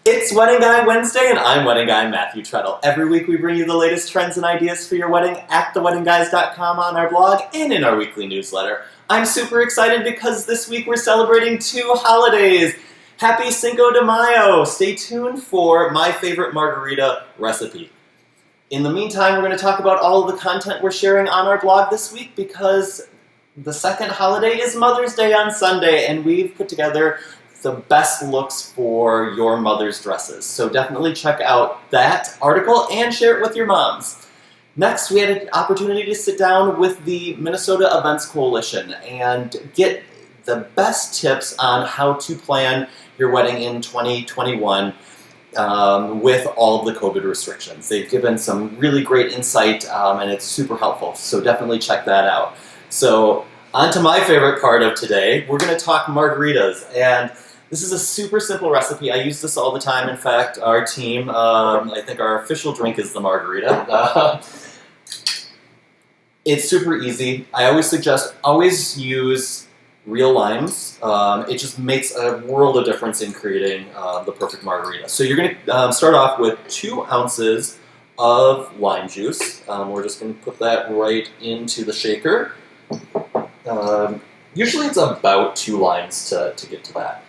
It's Wedding Guy Wednesday, and I'm Wedding Guy Matthew Treadle. Every week we bring you the latest trends and ideas for your wedding at theweddingguys.com on our blog and in our weekly newsletter. I'm super excited because this week we're celebrating 2 holidays. Happy Cinco de Mayo! Stay tuned for my favorite margarita recipe. In the meantime, we're going to talk about all of the content we're sharing on our blog this week because the second holiday is Mother's Day on Sunday, and we've put together the best looks for your mother's dresses. So definitely check out that article and share it with your moms. Next, we had an opportunity to sit down with the Minnesota Events Coalition and get the best tips on how to plan your wedding in 2021 with all of the COVID restrictions. They've given some really great insight and it's super helpful, so definitely check that out. So on to my favorite part of today. We're going to talk margaritas, and this is a super simple recipe. I use this all the time. In fact, our team, I think our official drink is the margarita. It's super easy. I always suggest use real limes. It just makes a world of difference in creating the perfect margarita. So you're going to start off with 2 ounces of lime juice. We're just going to put that right into the shaker. Usually it's about 2 limes to get to that.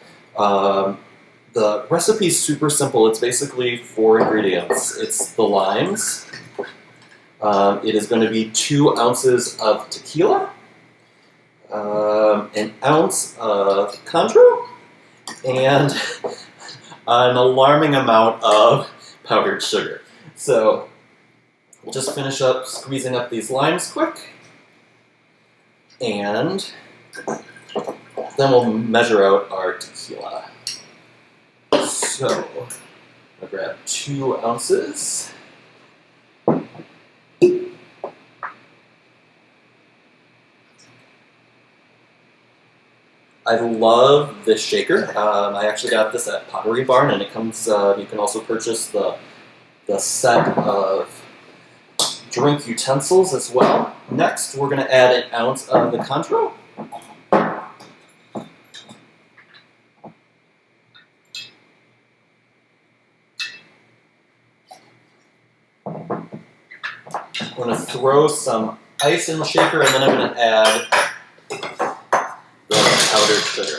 The recipe is super simple. It's basically 4 ingredients. It's the limes. It is going to be 2 ounces of tequila, an ounce of Cointreau, and an alarming amount of powdered sugar. So we'll just finish up squeezing up these limes quick, and then we'll measure out our tequila. So, I'll grab 2 ounces. I love this shaker. I actually got this at Pottery Barn, and it comes. You can also purchase the set of drink utensils as well. Next, we're going to add an ounce of the Cointreau. I'm going to throw some ice in the shaker, and then I'm going to add the powdered sugar.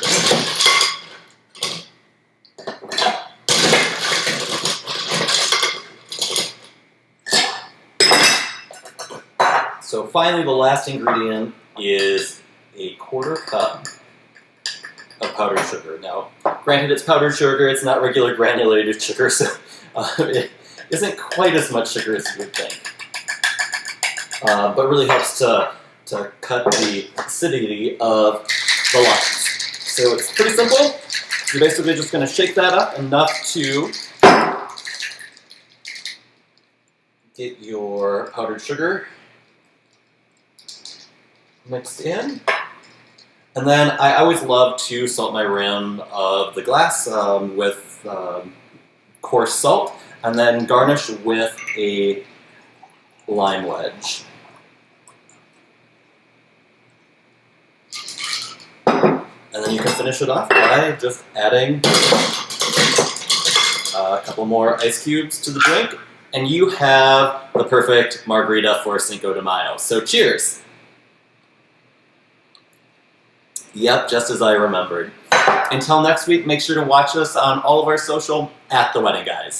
So finally, the last ingredient is a 1/4 cup of powdered sugar. Now, granted, it's powdered sugar, it's not regular granulated sugar, so it isn't quite as much sugar as you would think. But really helps to cut the acidity of the limes. So it's pretty simple. You're basically just going to shake that up enough to get your powdered sugar mixed in. And then I always love to salt my rim of the glass with coarse salt, and then garnish with a lime wedge. And then you can finish it off by just adding a couple more ice cubes to the drink, and you have the perfect margarita for Cinco de Mayo. So cheers! Yep, just as I remembered. Until next week, make sure to watch us on all of our social at The Wedding Guys.